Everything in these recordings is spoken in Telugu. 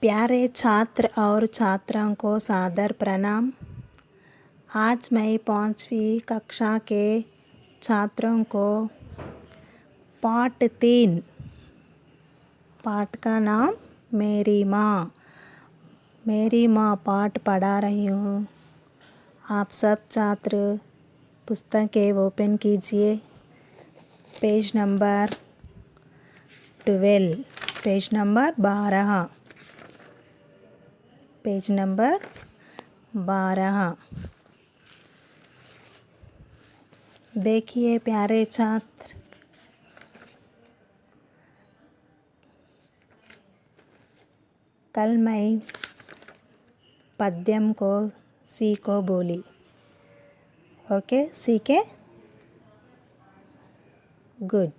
प्यारे छात्र और छात्राओं को सादर प्रणाम। आज मैं 5वीं कक्षा के छात्रों को पाठ 3 पाठ का नाम मेरी माँ पाठ पढ़ा रही हूँ। आप सब छात्र पुस्तकें ओपन कीजिए। Page number 12, page number 12, page number 12। देखिए प्यारे छात्र, कल मैं पद्यम को सीखो बोली। ओके, सीखे? गुड।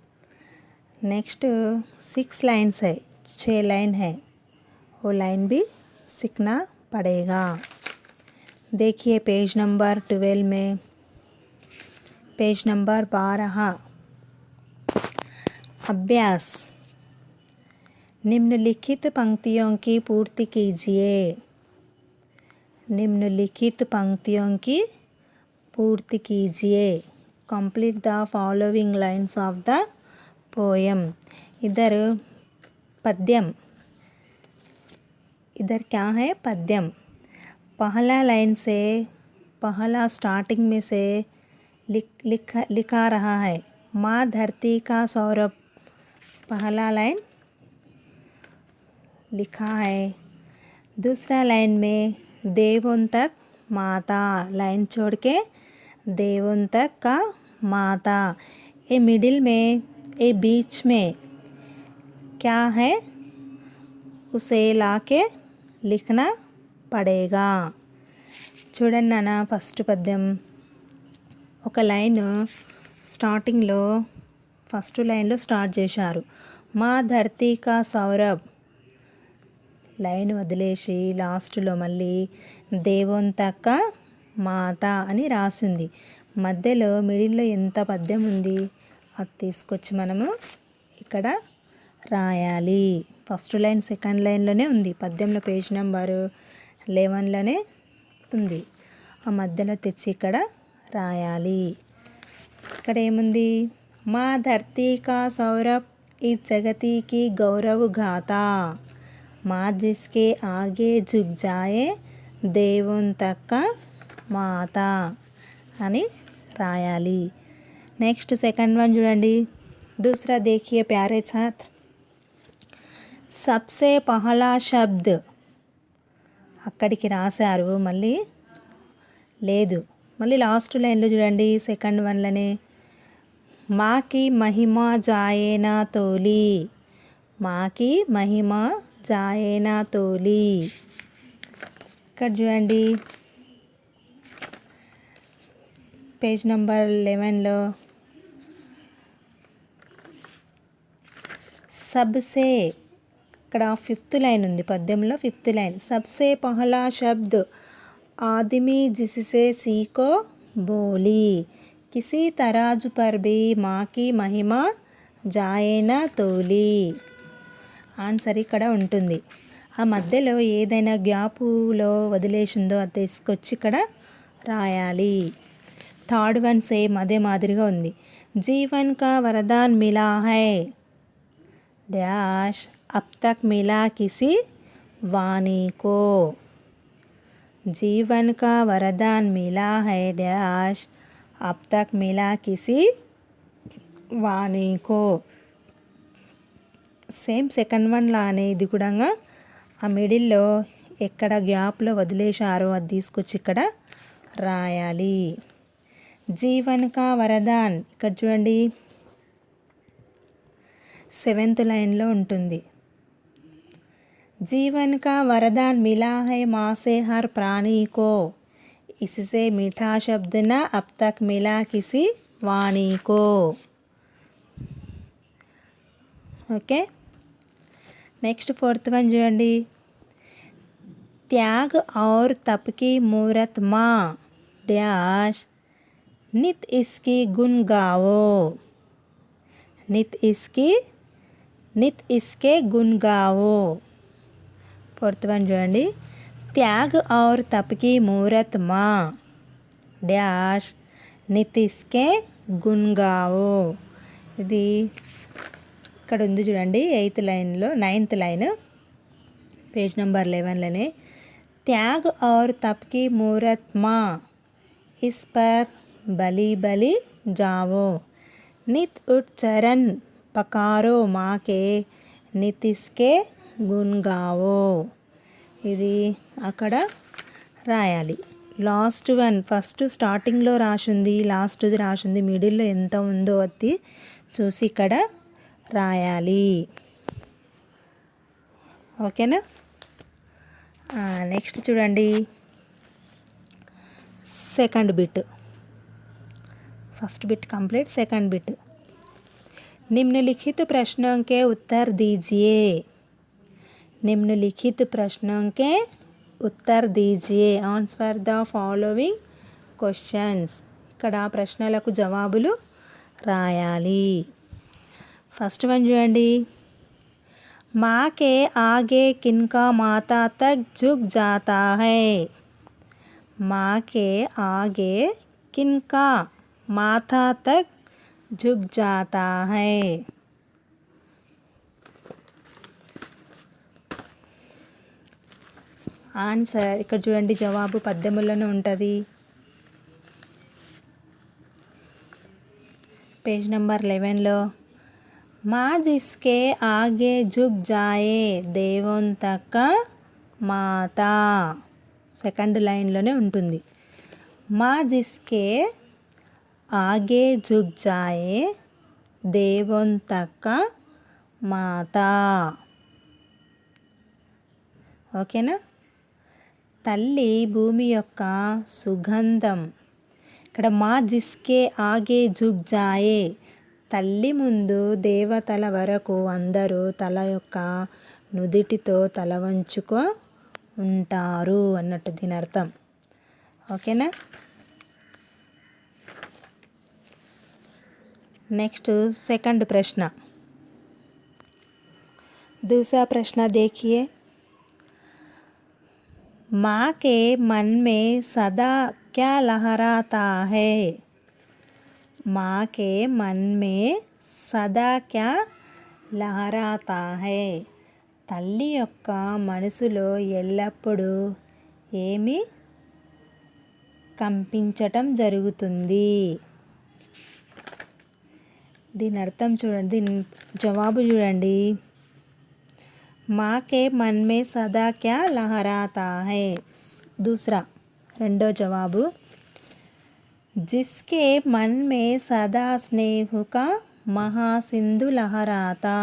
नेक्स्ट 6 लाइन्स है, 6 लाइन है, वो लाइन भी सीखना पड़ेगा। देखिए पेज नंबर 12 में, पेज नंबर 12, अभ्यास। निम्नलिखित पंक्तियों की पूर्ति कीजिए। निम्नलिखित पंक्तियों की पूर्ति कीजिए। Complete the following lines of the poem. इधर पद्यम, इधर क्या है? पद्यम। पहला लाइन से, पहला स्टार्टिंग में से लिखा रहा है माँ धरती का सौरभ। पहला लाइन लिखा है। दूसरा लाइन में देवों तक माता, लाइन छोड़ के देवों तक का माता। ये मिडिल में, ये बीच में क्या है उसे लाके लिखना पड़ेगा। చూడండి నాన్న, ఫస్ట్ పద్యం ఒక లైన్ స్టార్టింగ్లో ఫస్ట్ లైన్లో స్టార్ట్ చేశారు. మా ధర్తీ కా సౌరభ్, లైన్ వదిలేసి లాస్ట్లో మళ్ళీ దేవోంతక మాత అని రాసింది. మధ్యలో మిడిల్లో ఎంత పద్యం ఉంది అది తీసుకొచ్చి మనము ఇక్కడ రాయాలి. ఫస్ట్ లైన్ సెకండ్ లైన్లోనే ఉంది, పద్యంలో పేజ్ నెంబరు 11లోనే ఉంది. ఆ మధ్యలో తెచ్చి ఇక్కడ రాయాలి. ఇక్కడ ఏముంది? మా ధర్తీ కా సౌరభ్ ఈ జగతి की गौरव गाथा, माँ जिसके आगे झुक जाए देवों तक का माता అని రాయాలి. నెక్స్ట్ సెకండ్ వన్ చూడండి. दूसरा देखिए प्यारे छात्र, सबसे पहला शब्द అక్కడికి రాశారు, మళ్ళీ లేదు. మళ్ళీ లాస్ట్ లైన్లో చూడండి, సెకండ్ వన్లోనే మాకి మహిమ జాయేనా తోలి, మాకి మహిమ జాయేనా తోలి. ఇక్కడ చూడండి పేజ్ నెంబర్ 11లో సబ్సే, ఇక్కడ 5th లైన్ ఉంది పద్యంలో. 5th లైన్ సబ్సే పహలా శబ్ద్ ఆదమి జిస్సే సీఖో బోలి, కిసి తరాజు పర్ భీ మాకి మహిమ జాయేనా తోలి. ఆన్సర్ ఇక్కడ ఉంటుంది. ఆ మధ్యలో ఏదైనా గ్యాపులో వదిలేసిందో అది తీసుకొచ్చి ఇక్కడ రాయాలి. థర్డ్ వన్ సేమ్ అదే మాదిరిగా ఉంది. జీవన్ కా వరదాన్ మిలా హై డాష్ अब तक मिला किसी वाणी को, जीवन का वरदान मिला है डैश अब तक मिला किसी वाणी को. సేమ్ సెకండ్ వన్ లానే ఇది కూడా ఆ మిడిల్లో ఎక్కడ గ్యాప్లో వదిలేశారో అది తీసుకొచ్చి ఇక్కడ రాయాలి. జీవన్ కా వరదాన్ ఇక్కడ చూడండి 7th లైన్లో ఉంటుంది. जीवन का वरदान मिला है माँ से हर प्राणी को, इससे मीठा शब्द न अब तक मिला किसी वाणी को. ओके, नेक्स्ट 4th वन చూడండి. त्याग और तप की मूरत माँ डैश नित इसकी गुण गाओ, नित इसके गुण गाओ. ఫోర్త్ వన్ చూడండి. త్యాగ్ ఔర్ తప్కి మూరత్ మా డాష్ నితిస్కే గున్గావో. ఇది ఇక్కడ ఉంది చూడండి, 8th లైన్లో 9th లైన్, పేజ్ నెంబర్ 11లోనే. त्याग और तप की मूरत माँ इस पर बलि बलि जाओ नित उठ चरण पकारो माँ के नित इसके गुण गाओ. ఇది అక్కడ రాయాలి. లాస్ట్ వన్ ఫస్ట్ స్టార్టింగ్లో రాసింది, లాస్ట్ది రాసింది, మిడిల్లో ఎంత ఉందో అది చూసి ఇక్కడ రాయాలి. ఓకేనా. నెక్స్ట్ చూడండి, second bit. First bit complete, second bit. निम्नलिखित प्रश्नों के उत्तर दीजिए. निम्नलिखित प्रश्नों के उत्तर दीजिए. Answer the following questions. ఇక్కడ ప్రశ్నలకు జవాబులు రాయాలి. ఫస్ట్ వన్ చూడండి. माँ के आगे किनका माथा तक झुक जाता है. माँ के आगे किनका माथा तक झुक जाता है. ఆన్సర్ ఇక్కడ చూడండి, జవాబు పద్యములోనే ఉంటుంది, పేజ్ నెంబర్ 11లో. माँ जिसके आगे झुक जाए देवोंतक माता. సెకండ్ లైన్లోనే ఉంటుంది. माँ जिसके आगे झुक जाए देवोंतक माता. ఓకేనా. తల్లి భూమి యొక్క సుగంధం. ఇక్కడ మా జిస్కే ఆగే జుగ్ జాయే, తల్లి ముందు దేవతల వరకు అందరూ తల యొక్క నుదిటితో తల వంచుకో ఉంటారు అన్నట్టు దీని అర్థం. ఓకేనా. నెక్స్ట్ సెకండ్ ప్రశ్న. दूसरा प्रश्न देखिए. माँ के मन में सदा क्या लहराता है. माँ के मन में सदा क्या लहराता है. తల్లి యొక్క మనసులో ఎల్లప్పుడూ ఏమి కంపించటం జరుగుతుంది. దీని అర్థం చూడండి, దీని జవాబు చూడండి. माँ के मन में सदा क्या लहराता है. दूसरा రెండో జవాబు. जिसके मन में सदा स्नेह का महासिंधु लहराता.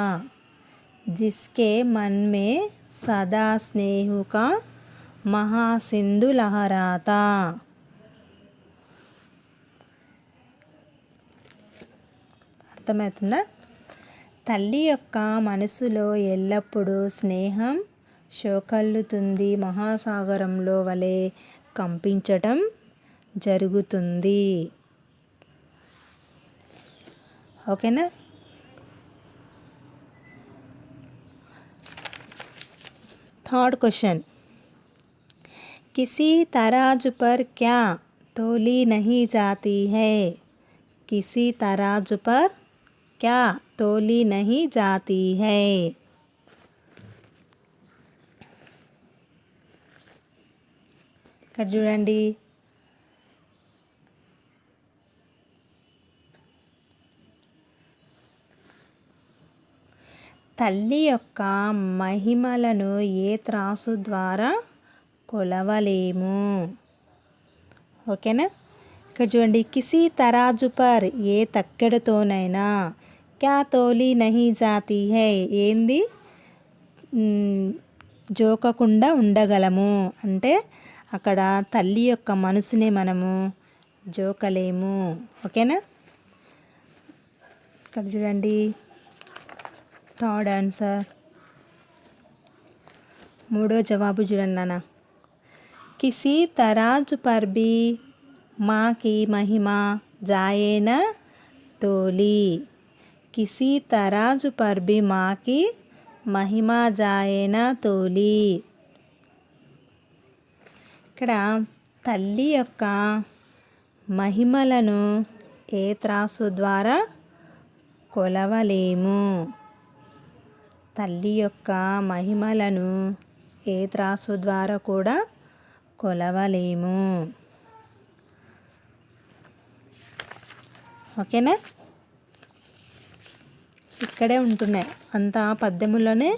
जिसके मन में सदा स्नेह का महासिंधु लहराता. అర్థమవుతుందా. తల్లి యొక్క మనసులో ఎల్లప్పుడూ స్నేహం శోకల్లుతుంది, మహాసాగరంలో వలె కంపించటం జరుగుతుంది. ఓకేనా. Third question. किसी तराजू पर क्या तौली नहीं जाती है. किसी तराजू पर क्या तौली नहीं जाती है. ఇక్కడ చూడండి, తల్లి యొక్క మహిమలను ఏ త్రాసు ద్వారా కొలవలేము. ఓకేనా. ఇక్కడ చూడండి, కిసి తరాజు పర్ ఏ తక్కెడతోనైనా, క్యా తోలి నహీ జాతి హై ఏంది జోకకుండా ఉండగలము అంటే అక్కడ తల్లి యొక్క మనసుని మనము జోకలేము. ఓకేనా. ఇక్కడ చూడండి, థర్డ్ ఆన్సర్, మూడో జవాబు చూడండి నాన్న. కిసి తరాజు పర్ బి माँ की महिमा जाए न तोली. किसी तराजू पर भी माँ की महिमा जाए न तोली. ఇక్కడ తల్లి యొక్క మహిమలను ఏ త్రాసు ద్వారా కొలవలేము. తల్లి యొక్క మహిమలను ఏ త్రాసు ద్వారా కూడా కొలవలేము. ఓకేనా? ఇక్కడే ఉంటున్నాయి, అంతా పద్యములోనే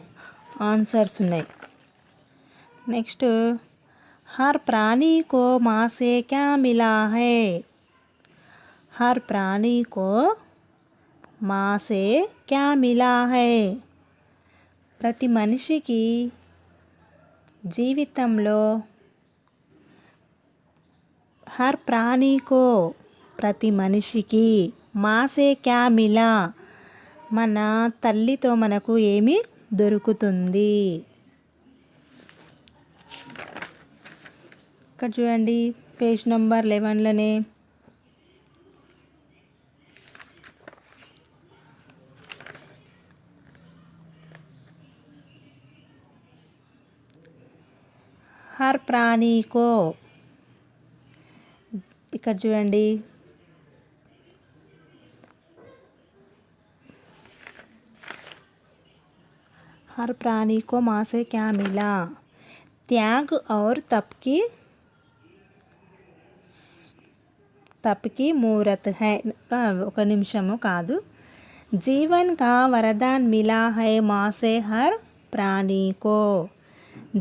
ఆన్సర్స్ ఉన్నాయి. నెక్స్ట్, हर प्राणी को माँ से क्या मिला है? हर प्राणी को माँ से क्या मिला है? ప్రతి మనిషికి జీవితంలో హర్ ప్రాణికో ప్రతి మనిషికి మాసే క్యా మిలా మన తల్లితో మనకు ఏమి దొరుకుతుంది. ఇక్కడ చూడండి పేజ్ నెంబర్ 11లోనే హర్ ప్రాణికో, ఇక్కడ చూడండి हर प्राणी को माँ से क्या मिला? त्याग और तप की मूरत है. ఒక నిమిషము కాదు. जीवन का वरदान मिला है माँ से हर प्राणी को.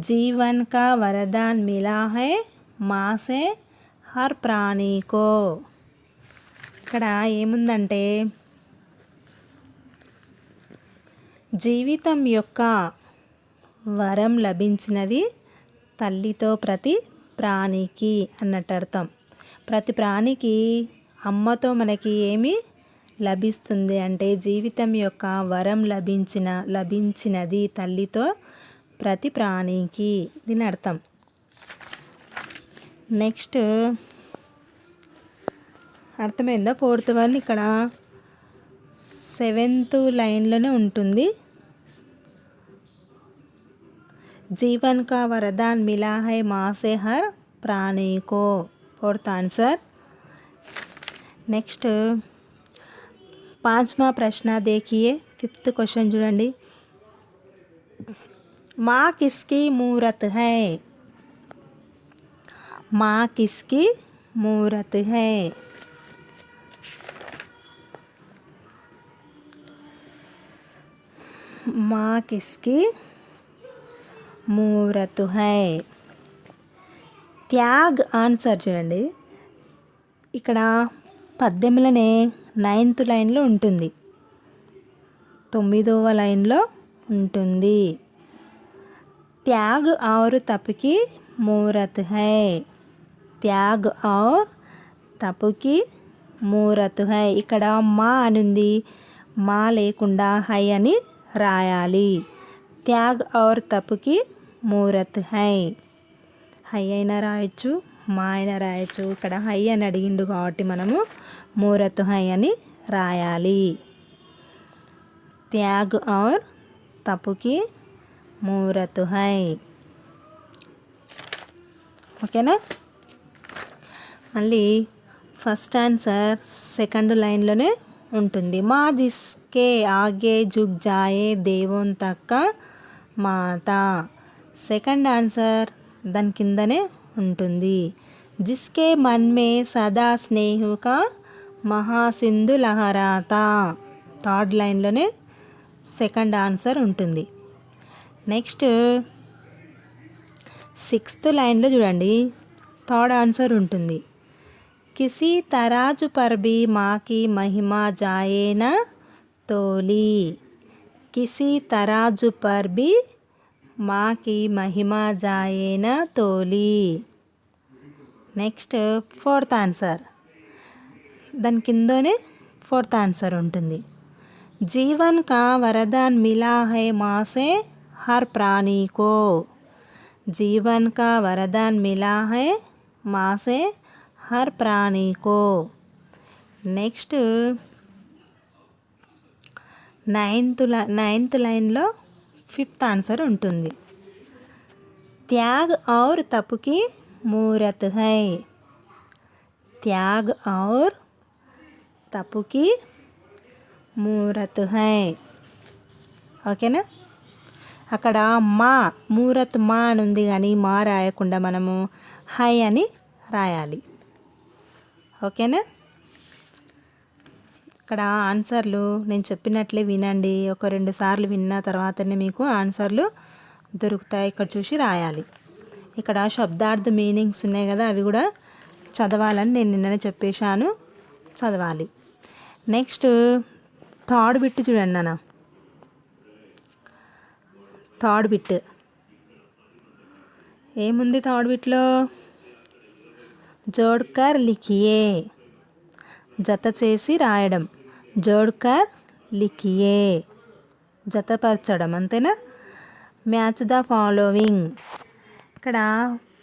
जीवन का वरदान मिला है माँ से हर प्राणी को. ఇక్కడ ఏముందంటే జీవితం యొక్క వరం లభించినది తల్లితో ప్రతి ప్రాణికి అన్నట్టు అర్థం. ప్రతి ప్రాణికి అమ్మతో మనకి ఏమి లభిస్తుంది అంటే జీవితం యొక్క వరం లభించినది తల్లితో ప్రతి ప్రాణికి, దీని అర్థం. నెక్స్ట్ అర్థమైందా? 4th వన్ ఇక్కడ 7th లైన్లోనే ఉంటుంది. जीवन का वरदान मिला है माँ से हर प्राणी को. 4th answer. नेक्स्ट 5वां प्रश्न देखिए. 5th क्वेश्चन చూడండి. माँ किसकी मूरत है? माँ किसकी मूरत है? माँ किसकी మూరతు హై. త్యాగ్ ఆన్సర్ చూడండి. ఇక్కడ పద్యంలోనే 9th లైన్లో ఉంటుంది, 9వ లైన్లో ఉంటుంది. త్యాగ్ ఔర్ తప్కి మూరత్ హై. త్యాగ్ ఔర్ తప్కి మూరత్ హై. ఇక్కడ మా అనుంది, మా లేకుండా హై అని రాయాలి. త్యాగ్ ఔర్ తప్కి మూరత్ హై. హై అయినా రాయొచ్చు, మా అయినా రాయొచ్చు. ఇక్కడ హై అని అడిగిండు కాబట్టి మనము మూరత్ హై అని రాయాలి. త్యాగ్ ఔర్ తప్కి మూరత్ హై. ఓకేనా? మళ్ళీ ఫస్ట్ ఆన్సర్ 2nd లైన్లోనే ఉంటుంది. మా జిస్కే ఆగే జుగ్ జాయే దేవోన్ తక్క మాతా. 2nd ఆన్సర్ దాని కిందనే ఉంటుంది. జిస్కే మన్ మే సదా స్నేహు కా మహాసింధు లహరాతా. 3rd లైన్లోనే 2nd ఆన్సర్ ఉంటుంది. నెక్స్ట్ 6th లైన్లో చూడండి 3rd ఆన్సర్ ఉంటుంది. కిసి తరాజు పర్ భీ మాँ की महिमा जाए न तोली. किसी तराजू पर भी माँ की महिमा जाए न तोली. నెక్స్ట్ 4th ఆన్సర్ దాని కిందనే 4th ఆన్సర్ ఉంటుంది. జీవన్ కా వరదాన్ మిలా హై మాँ से हर प्राणी को. जीवन का वरदान मिला है माँ से हर प्राणी को. నెక్స్ట్ 9th లైన్లో 5th ఆన్సర్ ఉంటుంది. త్యాగ్ ఔర్ తప్కి मूरत है. त्याग और तप की मूरत है. ఓకేనా. అక్కడ మా మూరత్ మా అని ఉంది కానీ మా రాయకుండా మనము హై అని రాయాలి. ఓకేనా. ఇక్కడ ఆన్సర్లు నేను చెప్పినట్లే వినండి. ఒక 2 సార్లు విన్న తర్వాతనే మీకు ఆన్సర్లు దొరుకుతాయి. ఇక్కడ చూసి రాయాలి. ఇక్కడ శబ్దార్థ మీనింగ్స్ ఉన్నాయి కదా, అవి కూడా చదవాలని నేను నిన్ననే చెప్పేశాను, చదవాలి. నెక్స్ట్ థర్డ్ బిట్ చూడండి నాన్న. థర్డ్ బిట్ ఏముంది? థర్డ్ బిట్లో జోడ్కర్ లిఖియే, జత చేసి రాయడం. జోడ్కర్ లిఖియే, జతపరచడం, అంతేనా. Match the following. ఇక్కడ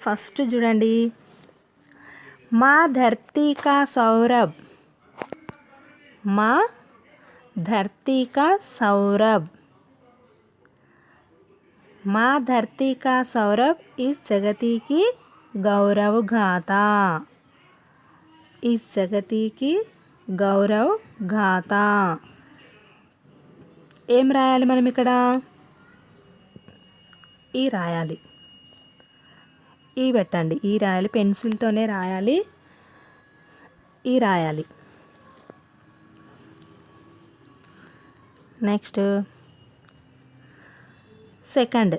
ఫస్ట్ చూడండి, మా ధర్తీ కా సౌరభ్. మా ధర్తీ కా సౌరభ్. మా ధర్తీ కా సౌరభ్ ఇస్ జగతి की गौरव गाथा. इस जगती की गौरव गाथा. ఏం రాయాలి మనం ఇక్కడ? ఈ రాయాలి. ఈ పెట్టండి. ఈ రాయాలి, పెన్సిల్తోనే రాయాలి. ఈ రాయాలి. నెక్స్ట్ సెకండ్,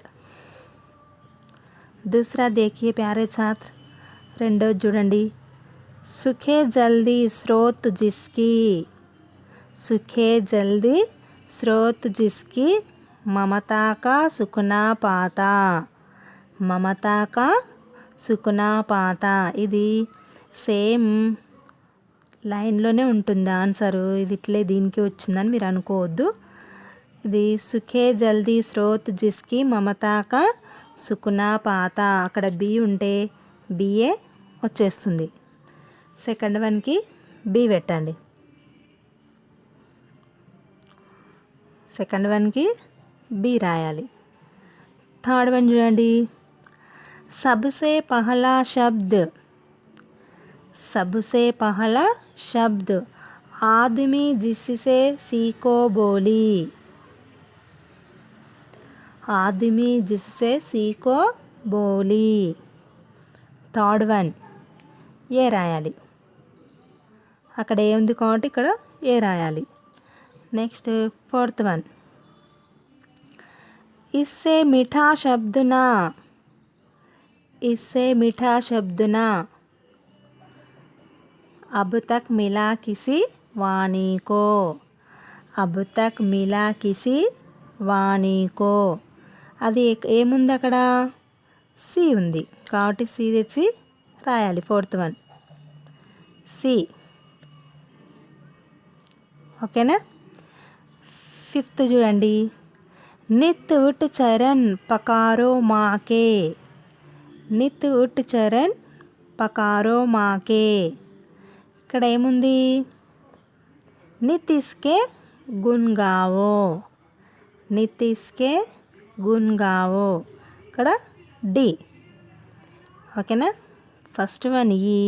दूसरा देखिए प्यारे छात्र. రెండో చూడండి, सुखे जल्दी स्रोत जिसकी. सुखे जल्दी स्रोत जिसकी ममता का सुखना पाता. ममता का सुखना पाता. ఇది సేమ్ లైన్లోనే ఉంటుంది ఆన్సరు. ఇది ఇట్లే దీనికి వచ్చిందని మీరు అనుకోవద్దు. ఇది సుఖే జల్దీ స్రోత్ జిస్కి మమతా కా సుకునా పాత. అక్కడ బి ఉంటే బిఏ వచ్చేస్తుంది. సెకండ్ వన్కి బి పెట్టండి. సెకండ్ వన్కి బి రాయాలి. థర్డ్ వన్ చూడండి, सबसे पहला शब्द. सबसे पहला शब्द आदमी जिससे सीखो बोली. आदमी जिससे सीखो बोली. థర్డ్ వన్ ఏ రాయాలి. అక్కడ ఏ ఉంది కాబట్టి ఇక్కడ ఏ రాయాలి. నెక్స్ట్ ఫోర్త్ వన్, इससे मीठा शब्द ना. इससे मीठा शब्द ना अब तक मिला किसी वाणी को. अब तक मिला किसी वाणी को. అది ఏముంది అక్కడ? సి ఉంది కాబట్టి సి తెచ్చి రాయాలి. Fourth one C. ఓకేనా. ఫిఫ్త్ చూడండి, नित उठ चरण पकारो माँ के. नित उठ चरण पकारो माँ के. ఇక్కడ ఏముంది? नित इसके गुण गावो. नित इसके गुण गावो. ఇక్కడ డి. ఓకేనా. First one E,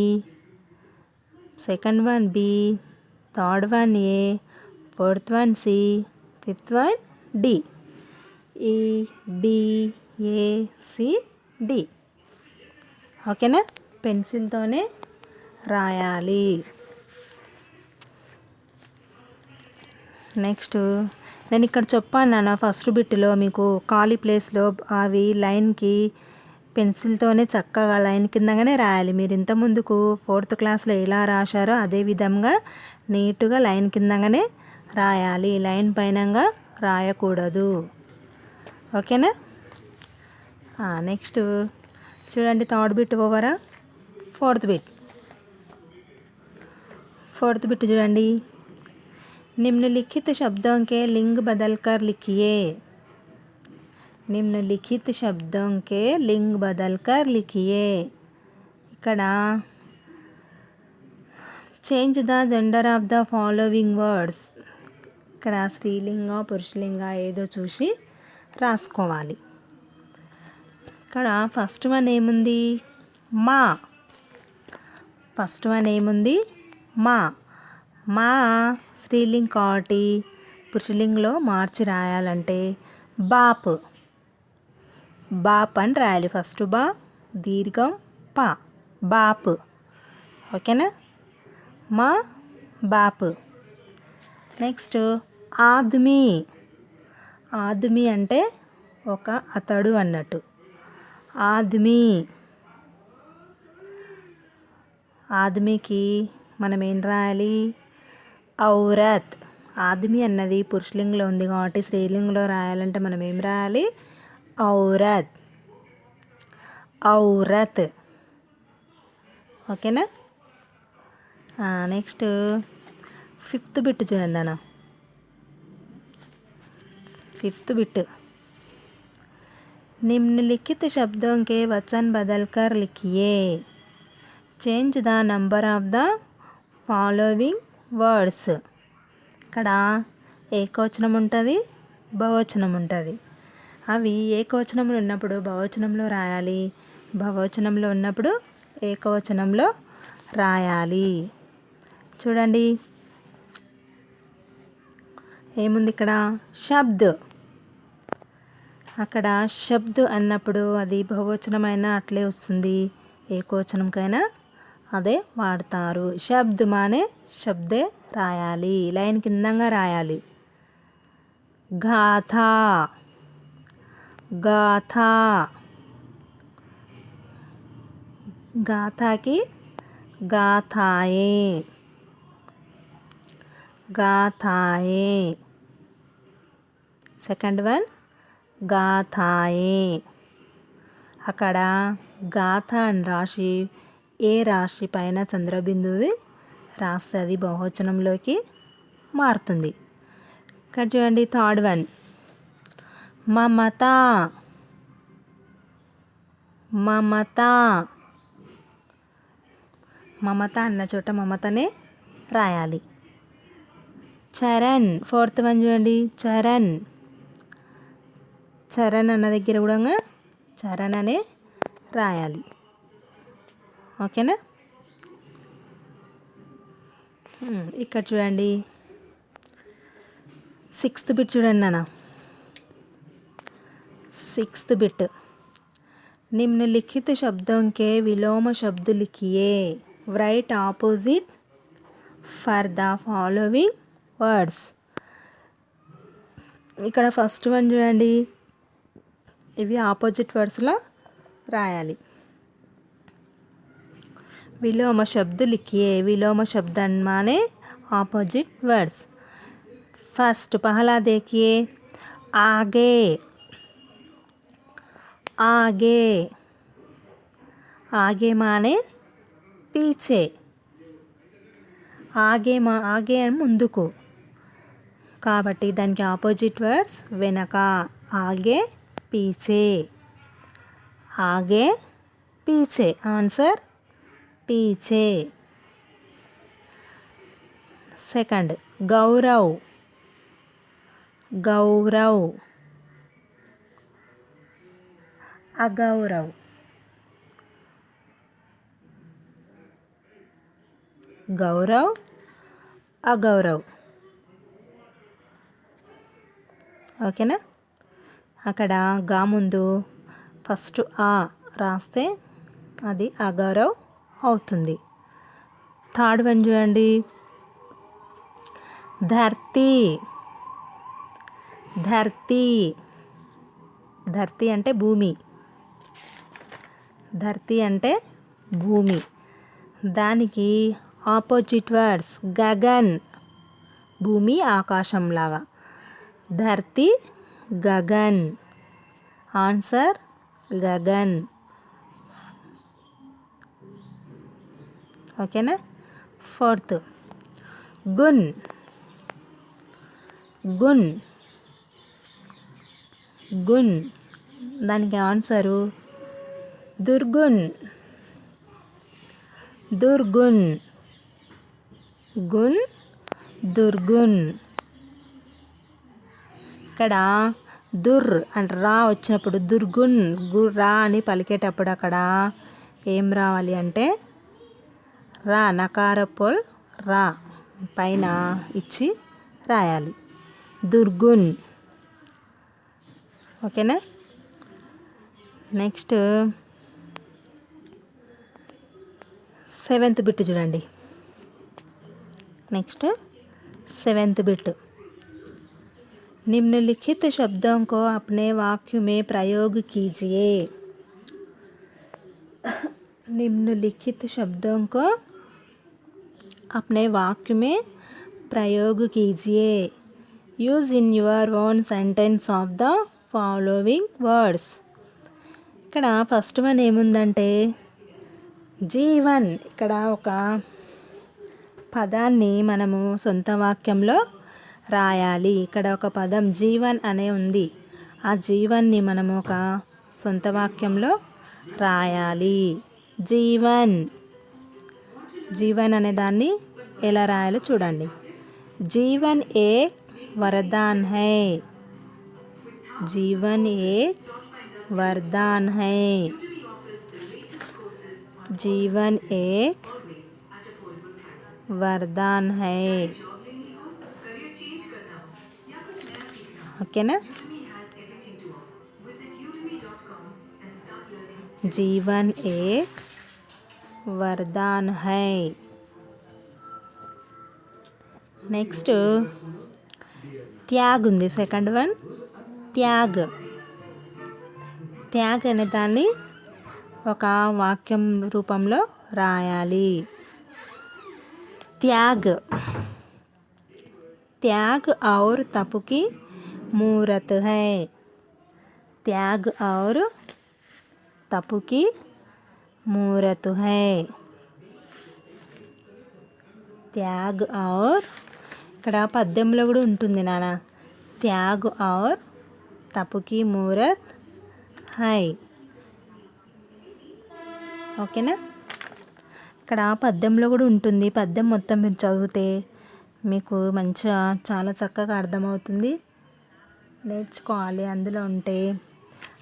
second one B, third one A, fourth one C, fifth one D. E B A C D. ఓకేనా. పెన్సిల్తోనే రాయాలి. నెక్స్ట్ నేను ఇక్కడ చెప్పాను నాన్న, ఫస్ట్ బిట్లో మీకు ఖాళీ ప్లేస్లో అవి లైన్కి పెన్సిల్తోనే చక్కగా లైన్ కిందగానే రాయాలి. మీరు ఇంతకుముందుకు 4th క్లాస్లో ఎలా రాశారో అదే విధంగా నీట్గా లైన్ కిందగానే రాయాలి. లైన్ పైనంగా రాయకూడదు. ఓకేనా. నెక్స్ట్ చూడండి, థర్డ్ బిట్ ఓవరా. Fourth bit. फोर्थ बिट చూడండి, निम्नलिखित शब्दों के लिंग बदलकर लिखिए. निम्नलिखित शब्दों के लिंग बदलकर लिखिए. ఇక్కడ change the gender of the following words. ఇక్కడ స్త్రీలింగ పురుషలింగ ఏదో చూసి రాసుకోవాలి. ఇక్కడ ఫస్ట్ వన్ ఏముంది? మా. ఫస్ట్ వన్ ఏముంది? మా. మా స్త్రీలింగ్ కాబట్టి పురుషలింగంలో మార్చి రాయాలంటే బాప్. బాప్ అని రాయాలి. ఫస్ట్ బా, దీర్ఘం పా, బాప్. ఓకేనా? మా బాప్. నెక్స్ట్ ఆద్మీ. ఆద్మీ అంటే ఒక అతడు అన్నట్టు. ఆద్మీ. ఆద్మీకి మనం ఏం రాయాలి? ఔరత్. ఆద్మీ అన్నది పురుషలింగంలో ఉంది కాబట్టి స్త్రీలింగంలో రాయాలంటే మనం ఏం రాయాలి? ఔరత్. ఔరత్. ఓకేనా? నెక్స్ట్ 5th బిట్ చూడండి నాన్న. 5th bit. निम्नलिखित शब्दों के वचन बदलकर लिखिए। Change the number of the following words. ఇక్కడ ఏకవచనం ఉంటుంది, బహువచనం ఉంటుంది. అవి ఏకవచనంలో ఉన్నప్పుడు బహువచనంలో రాయాలి, బహువచనంలో ఉన్నప్పుడు ఏకవచనంలో రాయాలి. చూడండి ఏముంది ఇక్కడ? శబ్ద్. అక్కడ శబ్ద్ అన్నప్పుడు అది బహువచనమైనా అట్లే వస్తుంది, ఏకవచనంకైనా అదే వాడతారు. శబ్ద్ మానే శబ్దే రాయాలి, లైన్ కిందంగా రాయాలి. గాథా. గాథా. గాథాకి గాథాయే. గాథాయే. సెకండ్ వన్ గాథాయే. అక్కడ గాథ అని రాసి ఏ రాశి పైన చంద్రబిందువుది రాస్తే అది బహువచనంలోకి మారుతుంది. ఇక్కడ చూడండి థర్డ్ వన్ మమత. మమత. మమత అన్న చోట మమతనే రాయాలి. చరణ్. 4th వన్ చూడండి చరణ్. చరణ్ అన్న దగ్గర కూడా చరణ్ అనే రాయాలి. ఓకేనా? ఇక్కడ చూడండి 6th బిట్ చూడండి నాన్న. 6th bit. निम्नलिखित शब्दों के विलोम शब्द लिखिए। Right opposite for the following words. ఇక్కడ ఫస్ట్ వన్ చూడండి, ఇవి ఆపోజిట్ వర్డ్స్లో రాయాలి. विलोम शब्द लिखिए। विलोम शब्द माने ऑपोजिट वर्ड्स। फर्स्ट पहला देखिए आगे। आगे। आगे माने पीछे। आगे आगे ముందుకు కాబట్టి దానికి ఆపోజిట్ వర్డ్స్ వెనక. ఆగే పీछे। आगे पीछे। ఆన్సర్ पीछे। सेकंड गौरव। गौरव। अगौरव। गौरव अगौरव। ఓకేనా? అక్కడ గా ముందు ఫస్ట్ ఆ రాస్తే అది అగౌరవ్ అవుతుంది. థర్డ్ వన్ చూడండి ధర్తి. ధర్తి. ధర్తి అంటే భూమి. ధర్తి అంటే భూమి. దానికి ఆపోజిట్ వర్డ్స్ గగన్. భూమి ఆకాశంలాగా. ధర్తి గగన్. ఆన్సర్ గగన్. ఓకేనా? ఫోర్త్ గున్. గున్. గున్. దానికి ఆన్సరు దుర్గున్. దుర్గున్. గున్ దుర్గున్. ఇక్కడ దుర్ అంటే రా వచ్చినప్పుడు దుర్గున్ రా అని పలికేటప్పుడు అక్కడ ఏం రావాలి అంటే రా, నకారపోల్ రా పైన ఇచ్చి రాయాలి. దుర్గున్. ఓకేనా. నెక్స్ట్ 7th బిట్ చూడండి. Next 7th bit. निम्नलिखित शब्दों को अपने वाक्य में प्रयोग कीजिए. निम्नलिखित शब्दों को अपने वाक्य में प्रयोग कीजिए. Use in your own sentence of the following words. ఇక్కడ ఫస్ట్ వన్ ఏముందంటే జీవన్. ఇక్కడ ఒక పదాన్ని మనము సొంత వాక్యంలో రాయాలి. ఇక్కడ ఒక పదం జీవన్ అనే ఉంది. ఆ జీవన్ని మనము ఒక సొంత వాక్యంలో రాయాలి. జీవన్. జీవన్ అనే దాన్ని ఎలా రాయాలో చూడండి. జీవన్ ఏక్ వరదాన్ హై. जीवन एक वरदान है. जीवन एक वरदान है. ओकेना. जीवन एक वरदान है. नेक्स्ट त्याग ఉంది. Second one Tyag. త్యాగ్ అనే దాన్ని ఒక వాక్యం రూపంలో రాయాలి. త్యాగ్. త్యాగ్ और तप की मूरत है. त्याग और तप की मूरत है. త్యాగ్ और ఇక్కడ పద్యంలో కూడా ఉంటుంది నాన్న. త్యాగ్ और तप की मूरत है. ఓకేనా. ఇక్కడ పద్యంలో కూడా ఉంటుంది. పద్యం మొత్తం మీరు చదివితే మీకు మంచిగా చాలా చక్కగా అర్థమవుతుంది. నేర్చుకోవాలి. అందులో ఉంటే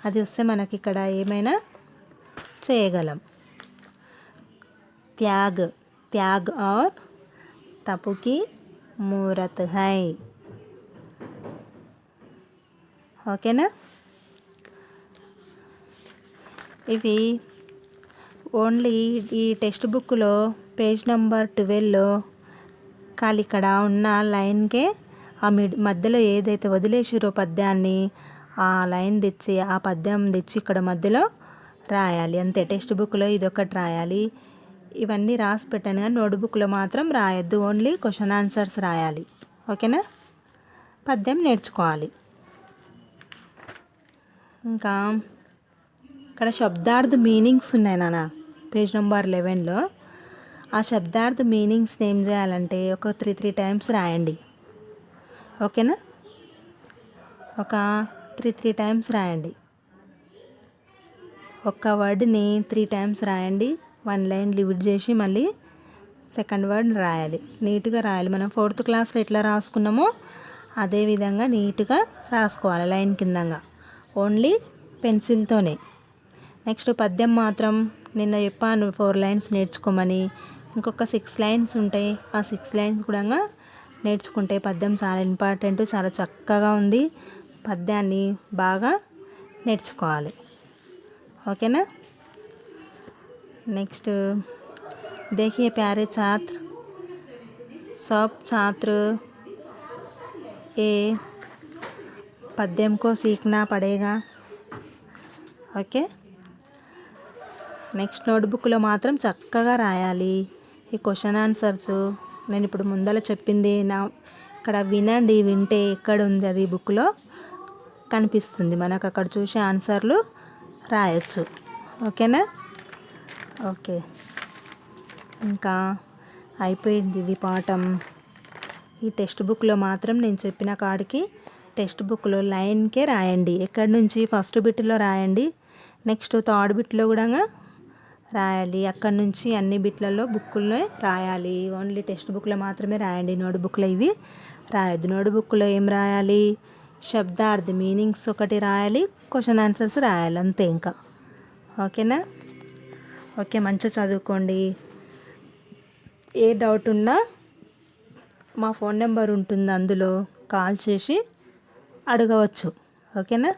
అది వస్తే మనకి ఇక్కడ ఏమైనా చేయగలం. త్యాగ్. త్యాగ్ और तप की मूरत है. ఓకేనా. ఇవి ఓన్లీ ఈ టెక్స్ట్ బుక్లో పేజ్ నెంబర్ 12లో ఖాళీ ఇక్కడ ఉన్న లైన్కే ఆ మధ్యలో ఏదైతే వదిలేసిరో పద్యాన్ని ఆ లైన్ తెచ్చి ఆ పద్యం తెచ్చి ఇక్కడ మధ్యలో రాయాలి అంతే. టెక్స్ట్ బుక్లో ఇదొకటి రాయాలి. ఇవన్నీ రాసి పెట్టాను కానీ నోట్బుక్లో మాత్రం రాయొద్దు. ఓన్లీ క్వశ్చన్ ఆన్సర్స్ రాయాలి. ఓకేనా. పద్యం నేర్చుకోవాలి. ఇంకా ఇక్కడ శబ్దార్థ మీనింగ్స్ ఉన్నాయి నాన్న పేజ్ నెంబర్ 11లో. ఆ శబ్దార్థ మీనింగ్స్ని ఏం చేయాలంటే ఒక 3 టైమ్స్ రాయండి. ఓకేనా. ఒక 3 టైమ్స్ రాయండి. ఒక్క వర్డ్ని 3 టైమ్స్ రాయండి. 1 లైన్ లిమిట్ చేసి మళ్ళీ సెకండ్ వర్డ్ రాయాలి. నీట్గా రాయాలి. మనం 4th క్లాస్లో ఎట్లా రాసుకున్నామో అదేవిధంగా నీట్గా రాసుకోవాలి లైన్ కిందంగా. ఓన్లీ పెన్సిల్తోనే. నెక్స్ట్ పద్యం మాత్రం నిన్న చెప్పాను 4 లైన్స్ నేర్చుకోమని. ఇంకొక 6 లైన్స్ ఉంటాయి. ఆ 6 లైన్స్ కూడా నేర్చుకుంటే పద్యం చాలా ఇంపార్టెంట్. చాలా చక్కగా ఉంది. పద్యాన్ని బాగా నేర్చుకోవాలి. ఓకేనా. నెక్స్ట్ देखिए प्यारे छात्र, सब छात्र ये पद्यम को सीखना पड़ेगा. ఓకే. నెక్స్ట్ నోట్బుక్లో మాత్రం చక్కగా రాయాలి. ఈ క్వశ్చన్ ఆన్సర్స్ నేను ఇప్పుడు ముందర చెప్పింది ఇక్కడ వినండి. వింటే ఎక్కడ ఉంది అది బుక్లో కనిపిస్తుంది. మనకు అక్కడ చూసి ఆన్సర్లు రాయొచ్చు. ఓకేనా. ఓకే. ఇంకా అయిపోయింది ఇది పాఠం. ఈ టెక్స్ట్ బుక్లో మాత్రం నేను చెప్పిన కాడికి టెక్స్ట్ బుక్లో లైన్కే రాయండి. ఎక్కడి నుంచి ఫస్ట్ బిట్లో రాయండి. నెక్స్ట్ థర్డ్ బిట్లో కూడా రాయాలి. అక్కడి నుంచి అన్ని బిట్లలో బుక్కుల్లో రాయాలి. ఓన్లీ టెక్స్ట్ బుక్లో మాత్రమే రాయండి. నోట్బుక్లో ఇవి రాయొద్దు. నోట్బుక్లో ఏం రాయాలి? శబ్దార్థ మీనింగ్స్ ఒకటి రాయాలి. క్వశ్చన్ ఆన్సర్స్ రాయాలి అంతే ఇంకా. ఓకేనా. ఓకే, మంచిగా చదువుకోండి. ఏ డౌట్ ఉన్నా మా ఫోన్ నెంబర్ ఉంటుంది, అందులో కాల్ చేసి అడగవచ్చు. ఓకేనా?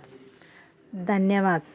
ధన్యవాద్.